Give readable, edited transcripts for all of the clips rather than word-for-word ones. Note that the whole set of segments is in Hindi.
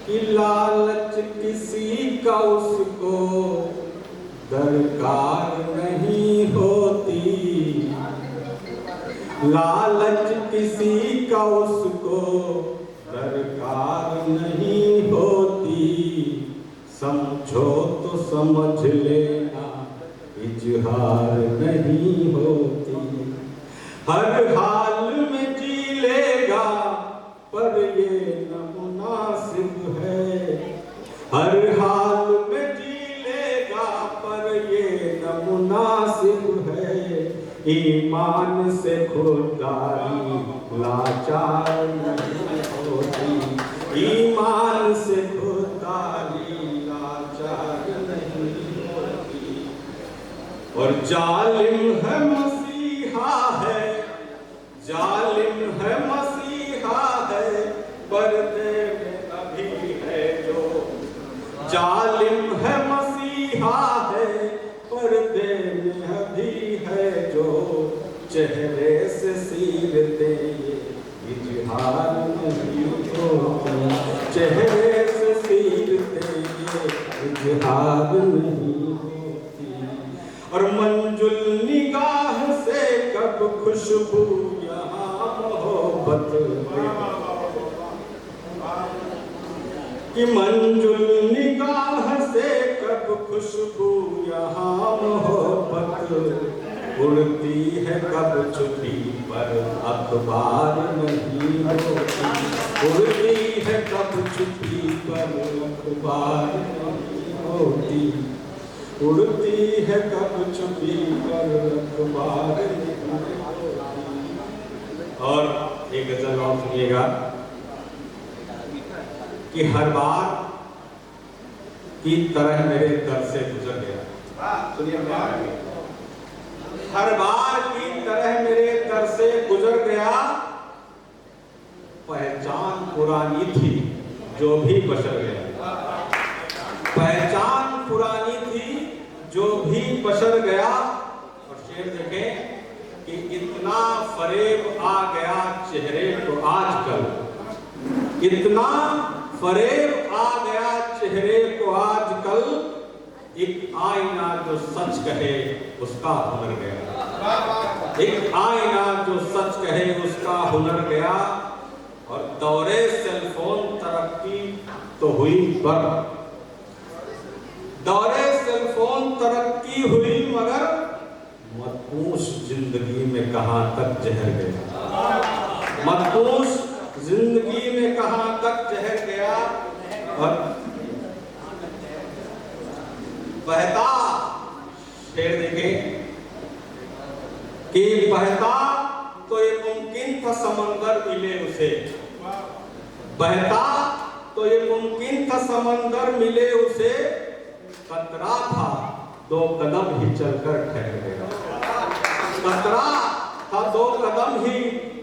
कि लालच किसी का उसको दरकार नहीं होती, लालच किसी का उसको दरकार नहीं होती, समझो तो समझ लेना इजहार नहीं होती। हर हाल में जी लेगा पर ये न मुनासिब है, हर हाल में जी लेगा पर ये न मुनासिब है, ईमान से खुददारी लाचार नहीं होती, ईमान से खुददारी लाचार नहीं होती। और जालिम है मसीहा है, जालिम है मसीहा है, पर्दे में अभी है जो, जालिम है मसीहा है, पर्दे में अभी है जो, चेहरे से सीरते ये इजहार नहीं होती, चेहरे से सीरते ये इजहार नहीं होती। और मंजुल निगाह से कब खुशबू यहाँ मोहब्बत कि मंजुल निगाह से कब खुशबू यहाँ मोहब्बत उड़ती है कब छुपी पर अखबार नहीं होती, उड़ती है कब छुपी पर अखबार नहीं होती, उड़ती है कब छुपी पर अखबार नहीं होती। और एक गजल और सुनिएगा कि हर बार की तरह मेरे दर से गुजर गया, सुनिए, हर बार की तरह मेरे दर से गुजर गया, पहचान पुरानी थी जो भी बशर गया, पहचान पुरानी थी जो भी बशर गया। और शेर देखें कि इतना फरेब आ गया चेहरे को आजकल, इतना फरेब आ गया चेहरे को आजकल, एक आईना जो सच कहे उसका हुनर गया, एक आईना जो सच कहे उसका हुनर गया। और दौरे सेलफोन तरक्की तो हुई पर, दौरे सेलफोन तरक्की हुई मगर मदपूस जिंदगी में कहां तक जहर गया, मदपूस जिंदगी में कहां तक जहर गया। और बहता शेर देखें कि बहता तो ये मुमकिन था समंदर मिले उसे, बहता तो ये मुमकिन था समंदर मिले उसे, कतरा था 2 कदम ही चलकर ठहर गया, कतरा था 2 कदम ही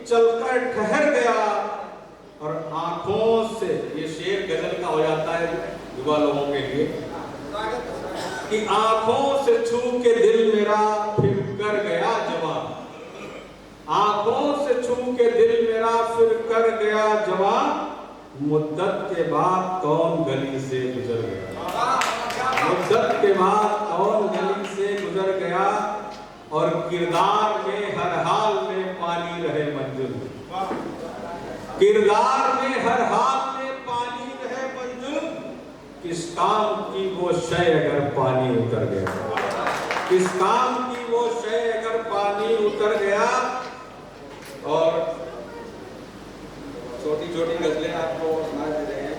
चलकर ठहर गया। और आंखों से, ये शेर गजल का हो जाता है युवा लोगों के लिए, कि आंखों से छू के दिल मेरा फिर कर गया जवान, आंखों से छू के दिल मेरा फिर कर गया जवान, मुद्दत के बाद कौन गली से गुजर गया, मुद्दत के बाद कौन गली से गुजर गया। और किरदार में हर हाल में पानी रहे मंजुल, किरदार में हर हाल में पानी रहे मंजुल, किस काम की वो शय अगर पानी उतर गया, किस काम की वो शय अगर पानी उतर गया। और छोटी छोटी गजलें आपको सुना दे रहे हैं।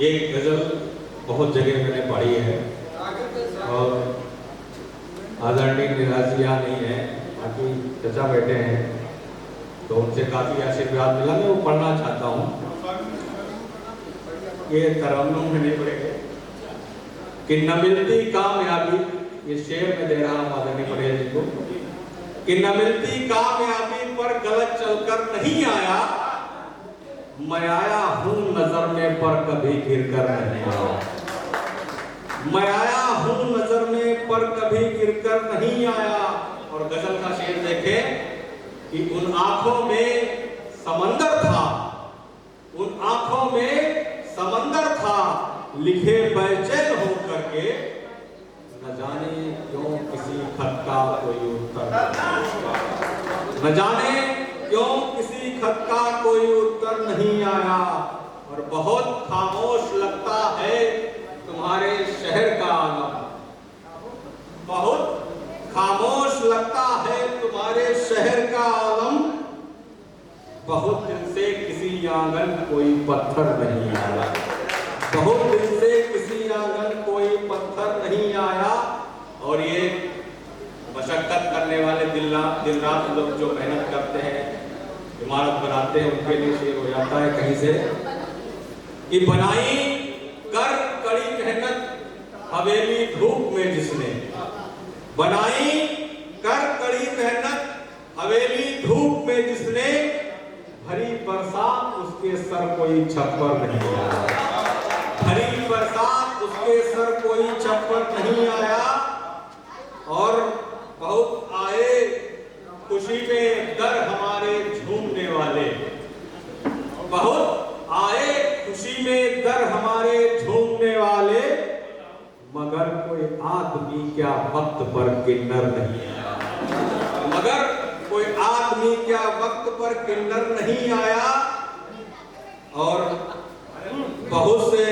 एक गजल बहुत जगह मैंने पढ़ी है और आदरणीय निराजिया नहीं है, बाकी चचा बैठे हैं तो उनसे काफी आशीर्वाद मिला, मैं वो पढ़ना चाहता हूँ। ये तरन्नुम में नहीं पड़ेगा कि न मिलती कामयाबी, ये शेर में दे रहा हूँ आदरणीय पटेल जी को, कि न मिलती कामयाबी पर गलत चलकर नहीं आया, मैं आया हूँ नजर में पर कभी गिर कर नहीं आया, मैं आया हूँ नजर में पर कभी गिर कर नहीं आया। और गजल का शेर देखें कि उन आंखों में समंदर था, उन आंखों में समंदर था, लिखे बेचैन हो करके, न जाने क्यों किसी खत का कोई उत्तर, न जाने क्यों किसी खत का कोई उत्तर नहीं आया। और बहुत खामोश लगता है तुम्हारे शहर का आलम, बहुत खामोश लगता है तुम्हारे शहर का आलम, बहुत दिन से किसी आंगन कोई पत्थर नहीं आया, बहुत दिन से किसी आंगन कोई पत्थर नहीं आया। और ये मशक्कत करने वाले दिन रात लोग जो मेहनत करते हैं, इमारत बनाते हैं, उनके लिए शेर हो जाता है कहीं से कि बनाई कर कड़ी मेहनत हवेली धूप में जिसने, बनाई कर कड़ी मेहनत हवेली धूप में जिसने, भरी बरसात उसके सर कोई छप्पर नहीं आया, भरी बरसात उसके सर कोई छप्पर नहीं आया। और बहुत आए खुशी में दर हमारे झूमने वाले, बहुत आए खुशी में दर हमारे झूमने वाले, मगर कोई आदमी क्या वक्त पर किन्नर नहीं आया, मगर कोई आदमी क्या वक्त पर किन्नर नहीं आया। और बहुत से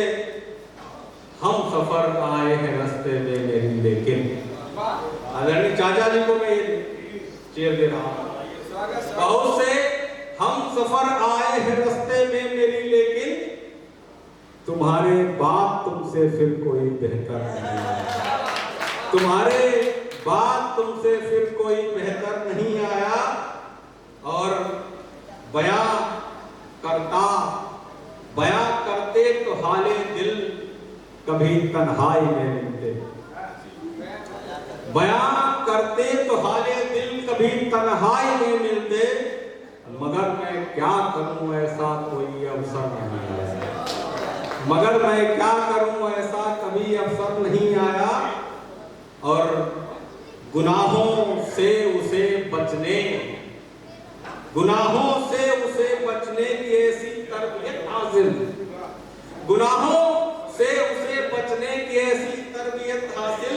हम सफर आए हैं रास्ते में मेरी, लेकिन आदरणीय चाचा जी को मैं शेर दे रहा हूं, बहुत से हम सफर आए हैं रास्ते में मेरी, लेकिन तुम्हारे बाप तुमसे फिर कोई बेहतर नहीं आया, तुम्हारे बाप तुमसे फिर कोई बेहतर नहीं आया। और बयां करते तो हाले दिल कभी तन्हाई में मिलते, बयां करते तो हाले दिल कभी तन्हाई में मिलते, मगर मैं क्या करूं ऐसा कोई अवसर नहीं आया, मगर मैं क्या करूं ऐसा कभी अवसर नहीं आया। और गुनाहों से उसे बचने, गुनाहों से उसे बचने की ऐसी तरबियत हासिल, गुनाहों से उसे बचने की ऐसी तरबियत हासिल,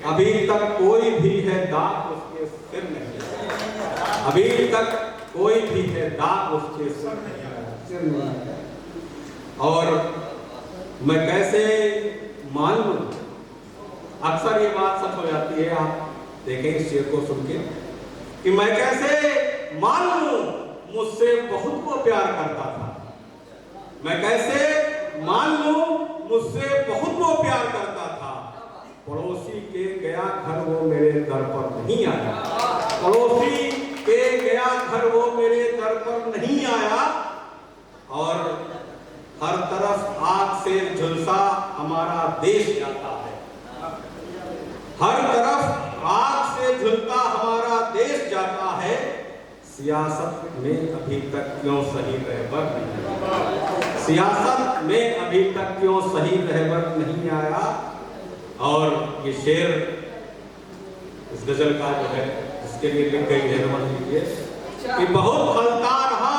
अभी तक कोई भी है दाग उसके सिर नहीं, अभी तक कोई भी है दाग उसके सिर नहीं। और मैं कैसे मान लूं, अक्सर ये बात सच हो जाती है, आप देखें इस शेर को सुन के, कि मैं कैसे मान लूं मुझसे बहुत वो प्यार करता था, मैं कैसे मान लूं मुझसे बहुत वो प्यार करता था, पड़ोसी के गया घर वो मेरे दर पर नहीं आया, पड़ोसी के गया घर वो मेरे दर पर नहीं आया। और हर तरफ आग से झुलसा हमारा देश जाता है, हर तरफ आग से झुलता हमारा देश जाता है, सियासत में अभी तक क्यों सही रहबर नहीं, सियासत में अभी तक क्यों सही रहबर नहीं आया। और ये शेर इस गजल का जो है इसके लिए लिख गई है, समझ लीजिए कि बहुत खलता रहा,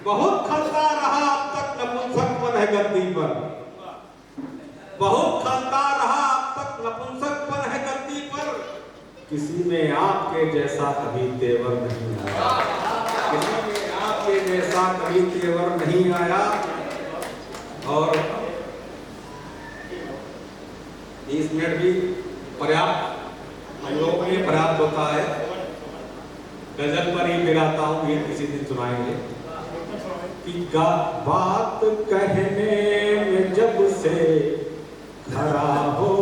बहुत खलता रहा, अब तक नपुंसकपन है गद्दी पर, बहुत खलता रहा, अब तक नपुंसकपन है गद्दी पर, किसी में आपके जैसा कभी तेवर नहीं आया, किसी में आपके जैसा कभी तेवर नहीं आया। और 20 मिनट भी पर्याप्त, हम लोगों के लिए पर्याप्त होता है। गजल पर ही गिराता हूँ, ये किसी दिन सुनाएंगे कि बात कहने में जब से खड़ा हो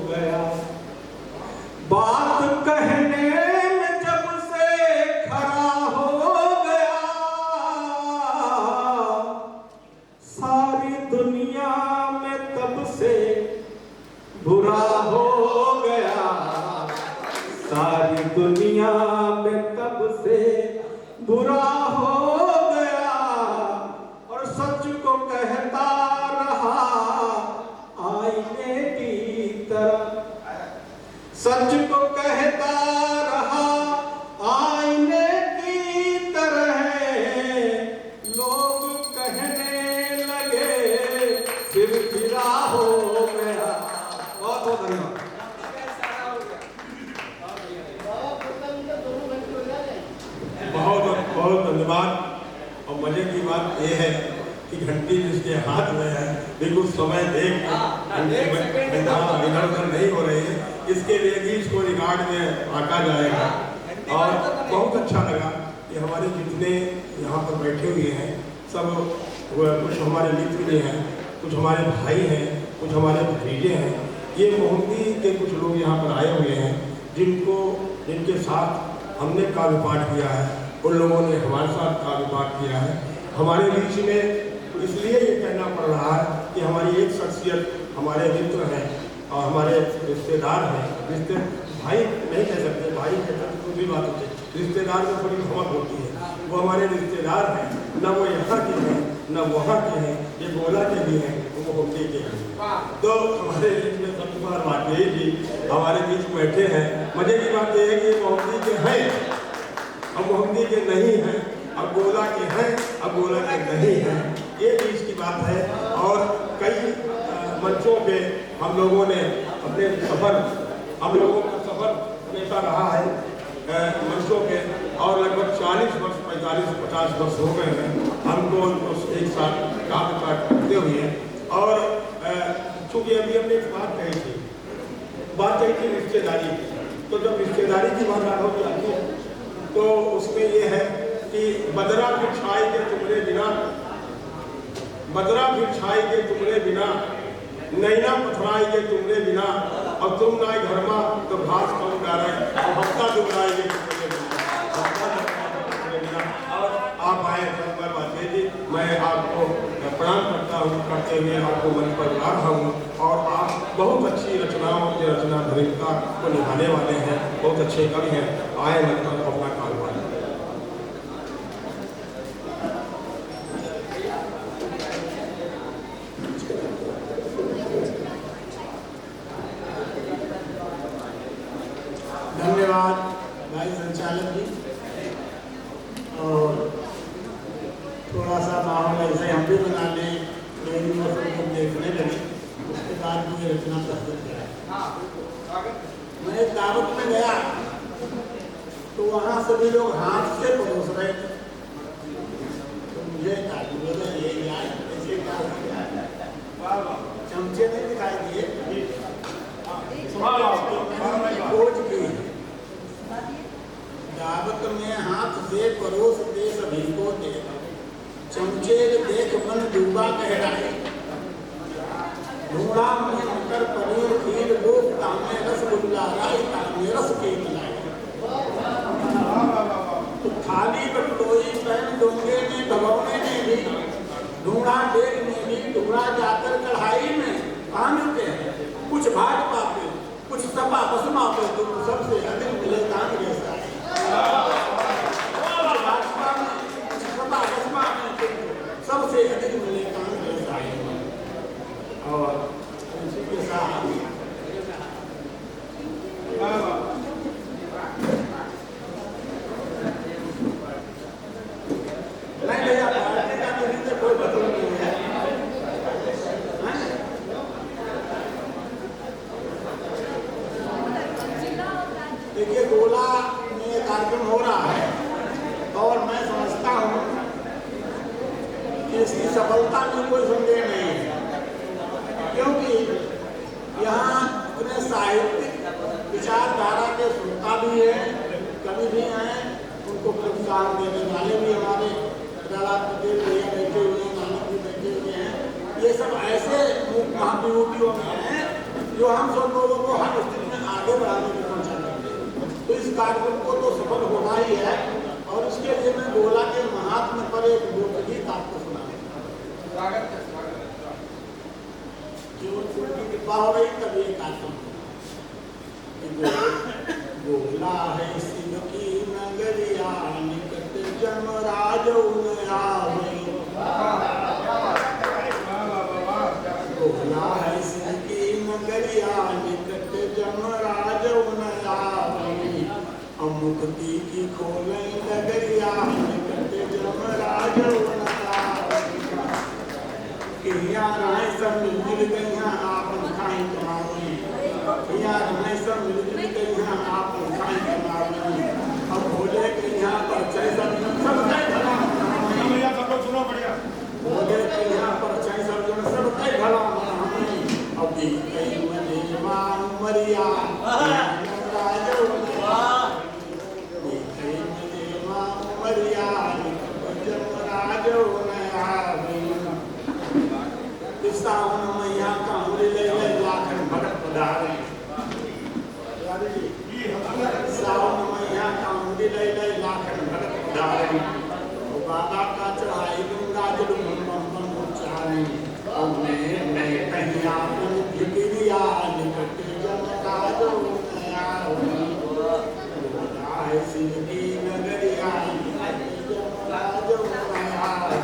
गया, बात कहने में जब से खड़ा हो गया, सारी दुनिया में तब से बुरा हो गया, सारी दुनिया में तब से बुरा हो गया। और सच को कहता रहा आईने की तरह, सच को कहता रहा आईने की तरह, लोग कहने लगे सिर फिरा हो गया। बहुत बहुत धन्यवाद। बहुत बहुत धन्यवाद। और मजे की बात यह है कि घंटी जिसके हाथ में है बिल्कुल समय देख इधर उधर नहीं हो रही है, इसके लिए भी इसको रिकॉर्ड में आंका जाएगा। और बहुत अच्छा लगा कि हमारे जितने यहाँ पर बैठे हुए हैं सब, कुछ हमारे मित्र भी हैं, कुछ हमारे भाई हैं, कुछ हमारे भतीजे हैं। ये मोहम्मदी के कुछ लोग यहाँ पर आए हुए हैं जिनके साथ हमने काव्य पाठ किया है, उन लोगों ने हमारे साथ काव्य पाठ किया है। हमारे बीच में इसलिए ये कहना पड़ रहा है कि हमारी एक शख्सियत हमारे मित्र हैं और हमारे रिश्तेदार हैं। रिश्ते भाई नहीं कह सकते, भाई कहते तो दूसरी बात होती है, रिश्तेदार में थोड़ी भमक होती है। वो हमारे रिश्तेदार हैं, न वो यहाँ के हैं न वहाँ के हैं, ये गोला के भी हैं, वो होते के हैं। तो हमारे बीच में सत्य कुमार वाकई जी हमारे बीच बैठे हैं। मजे की बात यह है कि मोहम्मदी के हैं, अब मोहम्मदी के नहीं हैं, अब गोला के हैं, अब गोला के नहीं हैं, ये भी इसकी बात है। और कई मंचों पे हम लोगों ने अपने सफ़र, हम लोगों का सफ़र हमेशा रहा है मंचों पे, और लगभग 40 वर्ष 45-50 वर्ष हो गए हैं हमको एक साथ काव्य पाठ करते हुए। और चूँकि अभी हमने एक बात कही थी रिश्तेदारी की, तो जब रिश्तेदारी की बात हो जाती है तो उसमें ये है कि बदरा बिछाई के तुमरे बिना, बदरा बिछाई के तुमरे बिना, नैना पथराई के तुमरे बिना, और तुम नाई घर में तो घास कम डाले, और हफ्ता दुबराई के तुमरे बिना। और आप आए सतपाल वाजपेयी जी, मैं आपको प्रणाम करता हूँ, करते हुए आपको मंच पर बुला रहा हूँ। और आप बहुत अच्छी रचनाओं की रचना धरिता को निभाने वाले हैं, बहुत अच्छे कवि हैं। आए मंच पर अपना कारोबार। धन्यवाद भाई संचालक जी। और थोड़ा सा माहौल ऐसे हम भी बना लें, मेरी मौसम को देखने लगे, उसके बाद मुझे रचना प्रस्तुत किया। मैं एक दावत में गया तो वहाँ सभी लोग हाथ से परोस रहे थे, तो मुझे ये ऐसे चमचे नहीं दिखाई दिए, खोज की दावत में हाथ से परोस दे सभी को दे, चमचे देख मन डूबा कह रहे, ढूंढा में मटर पनीर खीर लोग तामे रसगुल्ला राय तामे रस केक लाए। तो थाली बटोई पैन डोंगे में भगौने में भी, ढूंढा डेग में भी, ढूंढा जाकर कढ़ाई में, कहाँ मिलते हैं कुछ भाजपा पे, कुछ सपा बसमा पे, तुम सबसे अधिक मिले कांग्रेस आए। भाजपा में, कुछ सपा बसमा में, सबसे अधिक मिले कांग्रेस आए। और इसी के साथ नहीं भैया, पार्टी का मेरी से कोई मतलब नहीं है। देखिए, गोला में कार्यक्रम हो रहा है और मैं समझता हूँ कि इसकी सफलता में कोई संदेह नहीं है, क्योंकि यहाँ अपने साहित्यिक विचारधारा के श्रोता भी हैं, कवि भी हैं, उनको प्रोत्साहन देने वाले भी हमारे प्रहलाद पटेल भैया बैठे हुए हैं, नानक जी बैठे हुए हैं। ये सब ऐसे महाविभूतियों में हैं जो हम सब लोगों को हर स्थिति में आगे बढ़ाने की कोशिश करते हैं। तो इस कार्यक्रम को तो सफल होना ही है, और इसके लिए मैं गोला के महात्म्य पर एक लोकगीत आपको सुनाऊंगा। केवल की कृपा हो गई तब ये कार्यक्रम। गोला है शिव की नगरिया, निकट जमराज आवे। गोला है शिव की नगरिया, निकट जमराज मुक्ति की खोलें नगरिया निकट जमराज वनता कि यहाँ राय सब मिल गई यहाँ आप खाई कमाई यहाँ राय सब मिल गई यहाँ आप खाई कमाई अब बोले कि यहाँ पर चाहे सब सुनो बढ़िया बोले कि यहाँ पर चाहे सब कई भला हमें अब कई मजे मान मरिया सावन मैया का ले लाखन भगत पधारे सावन मैया का ले लाखन भगत पधारे बाबा का चढ़ाई गंगा जल बम उच्चारे और मैं कहीं आपन गिरिया निकट जमराज आए सिंह की नगरिया जमराज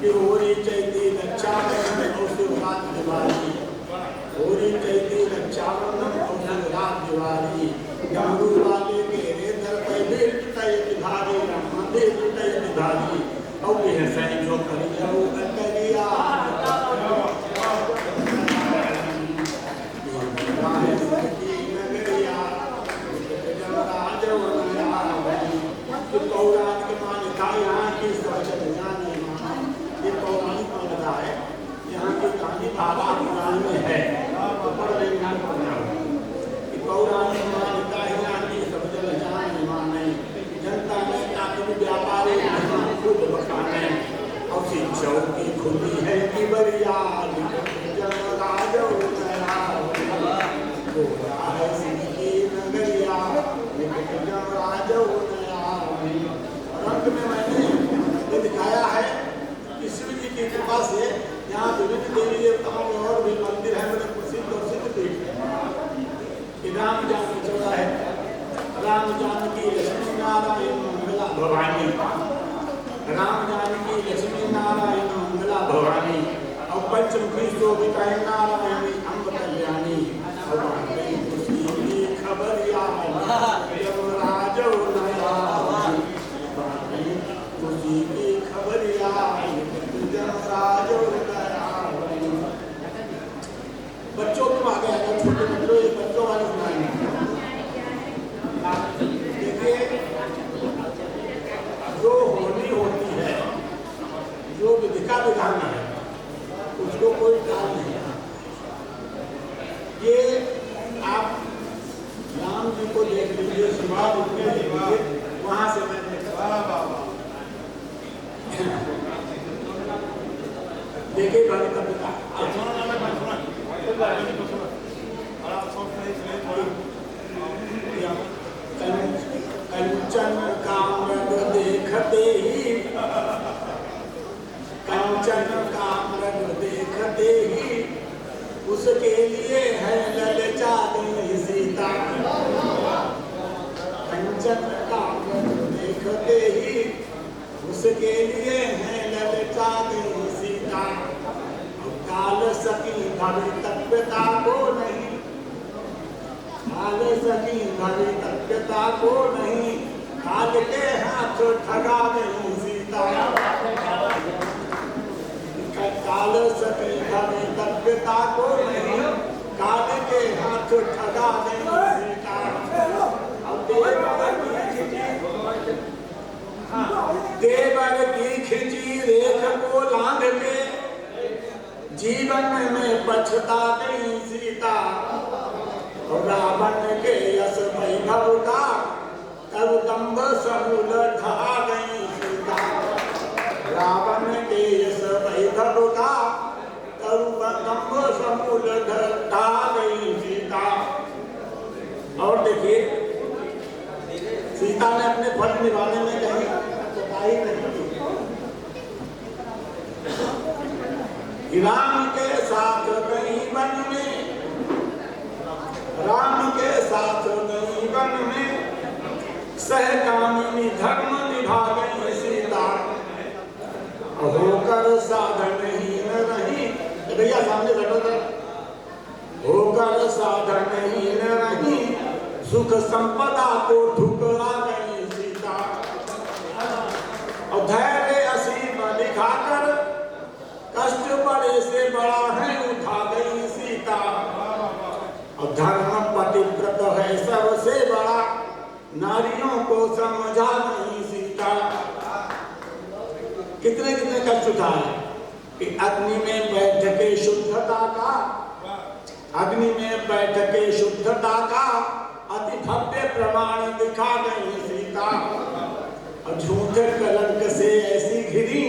कि होरी चैती रक्षाबंधन और शिवरात दिवाली होरी चैती रक्षाबंधन और शिवरात दिवाली डमरू वाले मेरे दर पे भीड़ टूटे भारी मंदिर टूटे भारी और यह सही जो करिया वो करिया पौराणिक के मान्यता यहाँ की ये पौराणिक मान्यता है यहाँ की कहानी बाबा पुराण में है पौराणिक मान्यता है यहाँ की सब जन जान माने जनता में ताकि व्यापारी खुद बखाने और शिक्षक की खुली है कि बरिया जमराज है सिंह की नगरिया जमराज अंत में मैंने ये दिखाया है कि शिव जी की कृपा से यहाँ विभिन्न देवी देवताओं में और भी मंदिर है बड़े प्रसिद्ध और सिद्ध पीठ है राम जानकी चौड़ा है राम जानकी लक्ष्मी नारायण मंगला भवानी राम जानकी लक्ष्मी नारायण मंगला भवानी और पंचमुखी शोभिता नारायणी अम्ब कल्याणी और खुशी की खबरिया जमराज खुशी की खबरिया जमराज बच्चों को आ गया है छोटे बच्चों ये बच्चों वाले सुनाएंगे देखिए जो होली होती है जो विधिका विधान है उसको कोई टाल नहीं ये आप राम जी को देख लीजिए सुबह उठने लीजिए वहां से मैं देखिए भाई का पिता कंचन कामरग देखते ही कंचन कामरग देखते ही उसके लिए है ललचा गई सीता कंचन कामरग देखते ही उसके लिए है ललचा गई सीता काल सकी भवितव्यता को नहीं काल सकी भवितव्यता को नहीं काल के हाथ ठगा नहीं सीता काल सकी भवितव्यता को नहीं काल के हाथ ठगा नहीं सीता देवर की खिंची रेख को लांघ के जीवन में पछता गई सीता रावण के यश वैभव का करुदम्भ समूल ढा गई सीता रावण के यश वैभव का करुदम्भ समूल ढा गई सीता। और देखिए सीता ने अपने फर्ज निभाने में कहीं कोताही नहीं की। राम के साथ गई वन में राम के साथ गई वन में सहकामिनी धर्म निभा गई सीता होकर साधनहीन रही। भैया सामने बैठो होकर साधनहीन रही सुख संपदा को ठुकरा गई सीता। और धैर्य असीम दिखाकर कष्ट बड़े से बड़ा है उठा गई सीता। और धर्म पतिव्रत है सबसे बड़ा, नारियों को समझा नहीं सीता। कितने कितने कष्ट उठाए कि अग्नि में बैठ के शुद्धता का, अग्नि में बैठ के शुद्धता का अति भव्य प्रमाण दिखा गई सीता। और झूठे कलंक से ऐसी घिरी,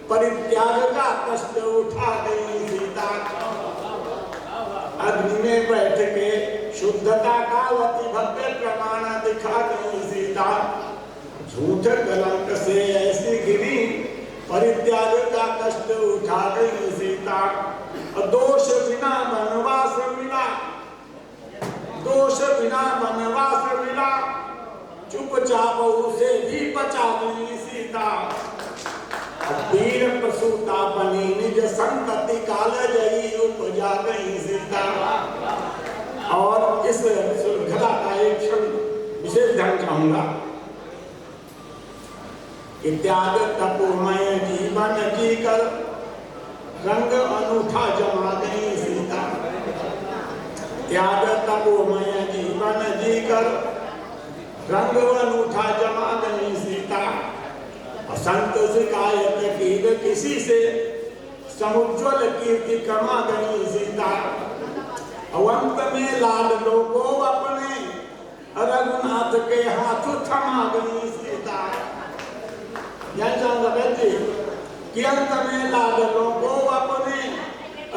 परित्याग का कष्ट उठा गई सीता। अग्नि में बैठ के शुद्धता का अति भव्य प्रमाण दिखा गई सीता। झूठे कलंक से ऐसी घिरी, परित्याग का कष्ट उठा गई सीता। और दोष बिना वनवास मिला, दोष बिना वनवास मिला, चुपचाप उसे भी बचा गई सीता। वीर प्रसूता बनी निज संतति काल जयी उपजा गई सीता। और इस श्रृंखला का एक क्षण विशेष ध्यान चाहूंगा कि त्याग तपोमय जीवन जीकर रंग अनूठा जमा गई सीता। त्याग तपोमय जीवन जीकर रंग अनूठा जमा गई सीता। और संत शिकायत की किसी से समुज्वल कीर्ति कमा गई सीता। और अंत में लाडलों को अपने रघुनाथ के हाथ थमा गई सीता। यह चाहूंगा बेटी कि अंत में लाडलों को अपने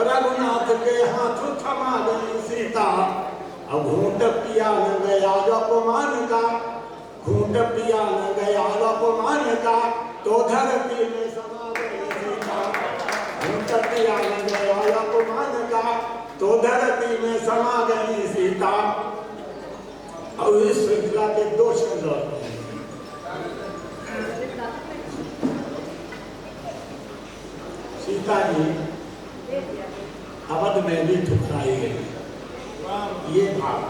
रघुनाथ के हाथ थमा गई सीता। अब घूंट पिया न गया अपमान का, घूंट पिया न गया अपमान का, तो धरती में समा गई सीता। घूंट पिया न गया अपमान का, तो धरती में समा गई सीता। और इस श्रृंखला के दो शब्द सीता जी अवध में भी ठुकराई गई। ये भाव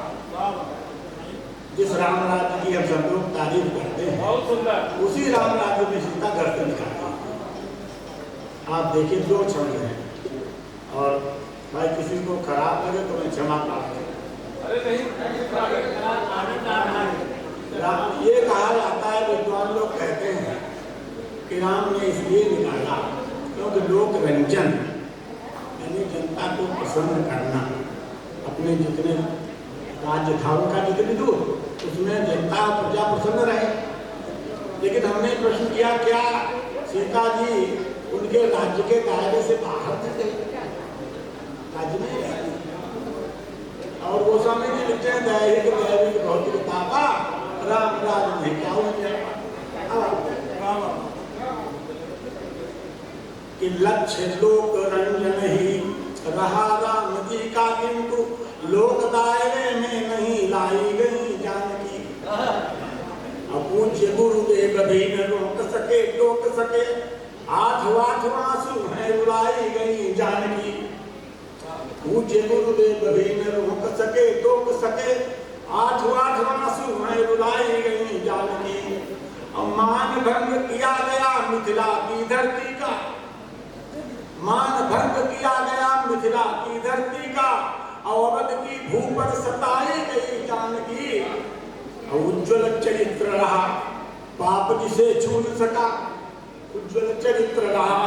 जिस राम राज्य की हम सब लोग तारीफ करते हैं, उसी राम राज्य में सीता घर से निकालती है। आप देखिए दो क्षण हैं, और भाई किसी को खराब लगे तो मैं क्षमा प्राप्त राम ये कहा जाता है, विद्वान लोग कहते हैं कि राम ने इसलिए निकाला क्योंकि लोक रंजन यानी जनता को प्रसन्न करना, अपने जितने राज्य था उनका जितनी दूर उसमें जनता प्रजा प्रसन्न रहे। लेकिन हमने प्रश्न किया क्या सीता जी उनके राज्य के दायरे से बाहर थे? राज्य में रहती। और वो स्वामी जी लिखते हैं दैहिक दैविक भौतिक तापा राम राज में क्या हो जाए कि लक्ष्य लोक रंजन ही रहा राम जी का, किंतु लोक दायरे में नहीं लाई गई जानकी। पूज्य गुरुदेव भी न रोक सके टोक सके, आठवां आंसू है रुलाई गई जानकी। पूज्य गुरुदेव भी न रोक सके टोक सके, आठवां आंसू है रुलाई गई जानकी। मान भंग किया गया मिथिला की धरती का, मान भंग किया गया मिथिला की धरती का, अवध की भू पर सताई गई जानकी। उज्ज्वल चरित्र रहा पाप जिसे छू न सका, उज्ज्वल चरित्र रहा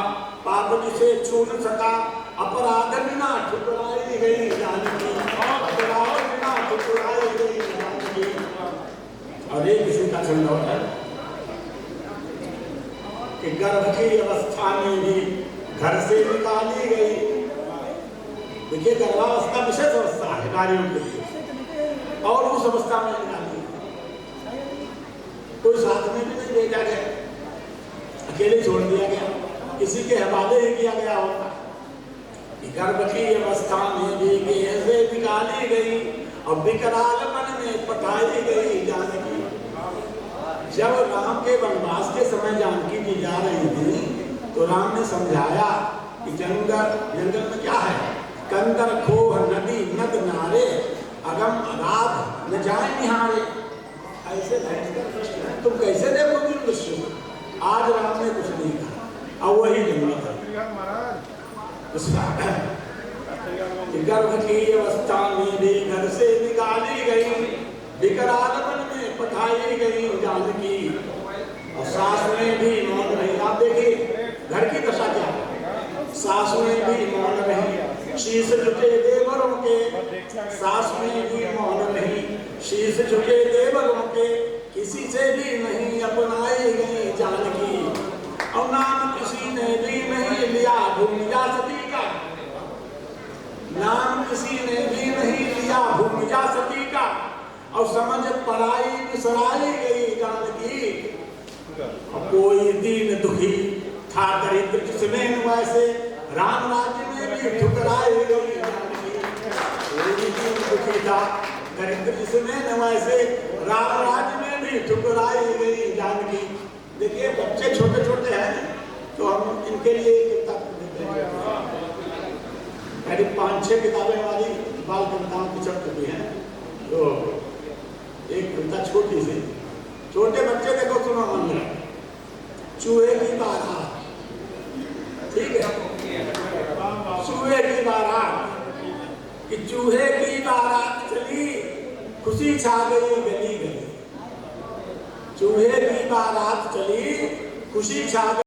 पाप जिसे छू न सका, अपराध बिना ठुकराई गई जानकी, अपराध बिना ठुकराई गई जानकी। और एक किसी का छंद है कि गर्भ की अवस्था में भी घर से निकाली गई। देखिए गर्भावस्था विशेष अवस्था है नारियों के लिए, और उस अवस्था में निकाली कोई साथ में भी नहीं भेजा गया, अकेले छोड़ दिया गया, किसी के हवाले ही किया गया होता। गर्भ की अवस्था में भी कैसे निकाली गई और विकरालपन में पठाई गई जानकी। जब राम के वनवास के समय जानकी जी जा रही थी तो राम ने समझाया कि जंगल में क्या है, कंदर खोह नदी नद नारे अगम अगाध न जाए निहारे। ऐसे तुम कैसे देखोगे दृश्य को? आज राम ने कुछ नहीं कहा और वही जन्म था गर्भ की अवस्था में भी घर से निकाली गई, विकराल मन में पठाई गई जानकी, और सासुएं भी मौन रही। आप देखिए घर की दशा क्या है, सासुएं भी मौन रही, शीश झुके देवरों के, सासुएं भी मौन रही, शीश झुके देवरों के, किसी से भी नहीं अपनाई गई जानकी, और नाम किसी ने भी नहीं लिया भूमिजा सती का, नाम किसी ने भी नहीं लिया भूमिजा सती का, और समझ पढ़ाई बिसराई गई जानकी। कोई दीन दुखी था दरिद्र जिसमें वैसे, राम राज्य में भी ठुकराई गई जानकी। कोई दीन दुखी था दरिद्र जिसमें वैसे, राम राज्य में भी ठुकराई गई जानकी। देखिए बच्चे छोटे छोटे हैं तो हम इनके लिए किताब देते हैं, करीब 5-6 किताबें हमारी बाल कविताओं की छप चुकी हैं। तो एक कविता छोटी सी, छोटे बच्चे देखो सुनो मन में, चूहे की बारात, ठीक है, चूहे की बारात, कि चूहे की बारात चली, खुशी छा गई गली गली, चूहे की बारात चली, खुशी छा